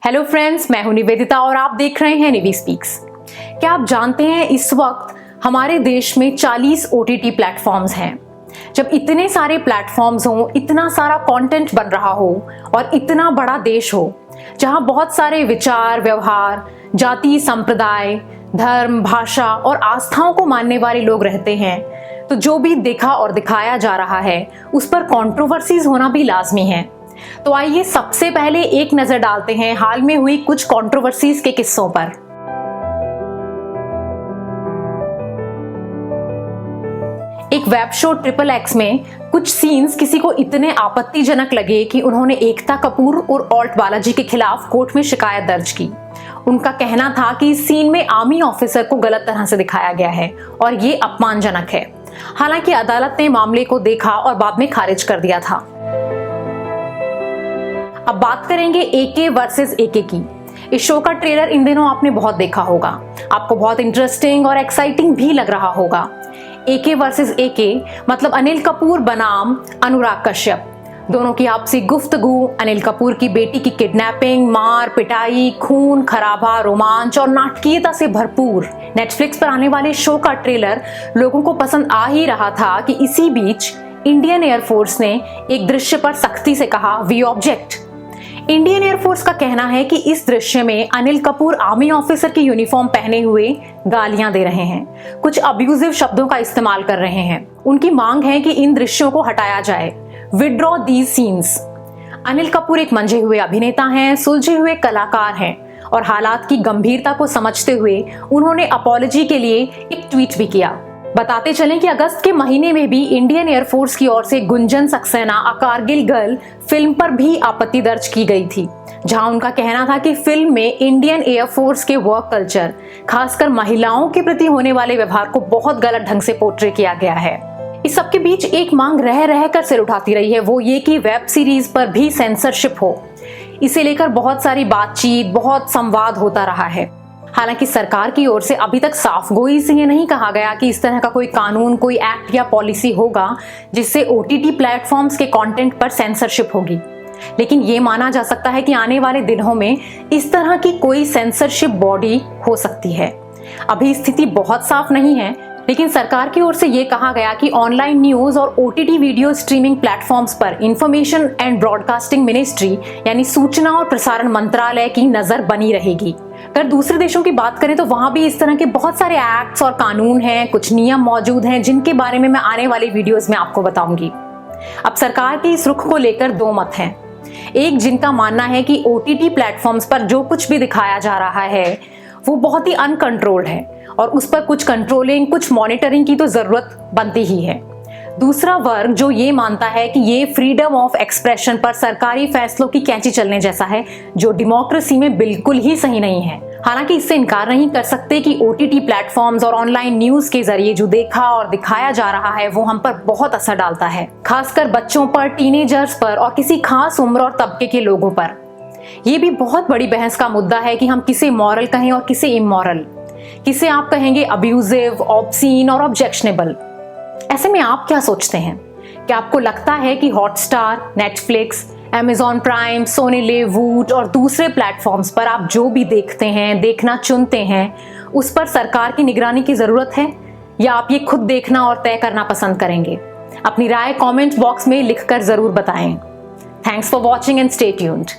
Hello friends, मैं हूं निवेदिता और आप देख रहे हैं निवी स्पीक्स। क्या आप जानते हैं इस वक्त हमारे देश में 40 OTT प्लेटफॉर्म्स हैं। जब इतने सारे प्लेटफॉर्म्स हों, इतना सारा कंटेंट बन रहा हो और इतना बड़ा देश हो जहां बहुत सारे विचार, व्यवहार, जाति, संप्रदाय, धर्म, भाषा और आस्थाओं को मानने वाले लोग रहते हैं, तो जो भी देखा और दिखाया जा रहा है उस पर कंट्रोवर्सीज होना भी लाजमी है। तो आइए सबसे पहले एक नजर डालते हैं हाल में हुई कुछ कंट्रोवर्सीज के किस्सों पर। एक वेब शो XXX में कुछ सीन्स किसी को इतने आपत्तिजनक लगे कि उन्होंने एकता कपूर और ऑल्ट बालाजी के खिलाफ कोर्ट में शिकायत दर्ज की। उनका कहना था कि इस सीन में आर्मी ऑफिसर को गलत तरह से दिखाया गया है और ये अपमानजनक है। हालांकि अदालत ने मामले को देखा और बाद में खारिज कर दिया था। अब बात करेंगे AK वर्सेस AK की। इस शो का ट्रेलर इन दिनों आपने बहुत देखा होगा, आपको बहुत इंटरेस्टिंग और एक्साइटिंग भी लग रहा होगा। AK वर्सेस AK मतलब अनिल कपूर बनाम अनुराग कश्यप। दोनों की आपसी गुफ्तगू, अनिल कपूर की बेटी की किडनैपिंग, मार पिटाई, खून खराबा, रोमांच और नाटकीयता से भरपूर नेटफ्लिक्स पर आने वाले शो का ट्रेलर लोगों को पसंद आ ही रहा था कि इसी बीच इंडियन एयरफोर्स ने एक दृश्य पर सख्ती से कहा, वी ऑब्जेक्ट। इंडियन एयरफोर्स का कहना है कि इस दृश्य में अनिल कपूर आर्मी ऑफिसर की यूनिफॉर्म पहने हुए गालियां दे रहे हैं, कुछ अब्यूजिव शब्दों का इस्तेमाल कर रहे हैं। उनकी मांग है कि इन दृश्यों को हटाया जाए, withdraw these scenes. Anil Kapoor एक मंझे हुए अभिनेता हैं, सुलझे हुए कलाकार हैं और हालात की गंभीरता को समझते हुए उन्होंने अपॉलजी के लिए एक ट्वीट भी किया। बताते चलें कि अगस्त के महीने में भी इंडियन एयरफोर्स की ओर से गुंजन सक्सेना अ कारगिल गर्ल फिल्म पर भी आपत्ति दर्ज की गई थी, जहां उनका कहना था कि फिल्म में इंडियन एयरफोर्स के वर्क कल्चर, खासकर महिलाओं के प्रति होने वाले व्यवहार को बहुत गलत ढंग से पोर्ट्रे किया गया है। इस सबके बीच एक मांग रह रहकर सिर उठाती रही है, वो ये कि वेब सीरीज पर भी सेंसरशिप हो। इसे लेकर बहुत सारी बातचीत, बहुत संवाद होता रहा है। हालांकि सरकार की ओर से अभी तक साफ गोई से ये नहीं कहा गया कि इस तरह का कोई कानून, कोई एक्ट या पॉलिसी होगा जिससे OTT प्लेटफॉर्म्स के कंटेंट पर सेंसरशिप होगी। लेकिन ये माना जा सकता है कि आने वाले दिनों में इस तरह की कोई सेंसरशिप बॉडी हो सकती है। अभी स्थिति बहुत साफ नहीं है, लेकिन सरकार की ओर से ये कहा गया कि ऑनलाइन न्यूज और OTT वीडियो स्ट्रीमिंग प्लेटफॉर्म्स पर इंफॉर्मेशन एंड ब्रॉडकास्टिंग मिनिस्ट्री यानी सूचना और प्रसारण मंत्रालय की नजर बनी रहेगी। अगर दूसरे देशों की बात करें तो वहां भी इस तरह के बहुत सारे एक्ट्स और कानून हैं, कुछ नियम मौजूद हैं जिनके बारे में मैं आने वाली वीडियोस में आपको बताऊंगी। अब सरकार के इस रुख को लेकर दो मत हैं। एक जिनका मानना है कि OTT प्लेटफॉर्म्स पर जो कुछ भी दिखाया जा रहा है वो बहुत ही अनकंट्रोल्ड है और उस पर कुछ कंट्रोलिंग, कुछ मॉनिटरिंग की तो जरूरत बनती ही है। दूसरा वर्ग जो ये मानता है कि ये फ्रीडम ऑफ एक्सप्रेशन पर सरकारी फैसलों की कैंची चलने जैसा है, जो डेमोक्रेसी में बिल्कुल ही सही नहीं है। हालांकि इससे इनकार नहीं कर सकते कि OTT प्लेटफॉर्म्स और ऑनलाइन न्यूज के जरिए जो देखा और दिखाया जा रहा है वो हम पर बहुत असर डालता है, खासकर बच्चों पर, टीनेजर्स पर और किसी खास उम्र और तबके के लोगों पर। ये भी बहुत बड़ी बहस का मुद्दा है कि हम किसे मॉरल कहें और किसे इमोरल, किसे आप कहेंगे अब्यूजिव, ऑब्सीन और ऑब्जेक्शनेबल। ऐसे में आप क्या सोचते हैं? क्या आपको लगता है कि Hotstar, Netflix, Amazon Prime, Sony Liv, Voot और दूसरे प्लेटफॉर्म्स पर आप जो भी देखते हैं, देखना चुनते हैं, उस पर सरकार की निगरानी की जरूरत है, या आप ये खुद देखना और तय करना पसंद करेंगे? अपनी राय कमेंट बॉक्स में लिखकर जरूर बताएं। Thanks for watching and stay tuned.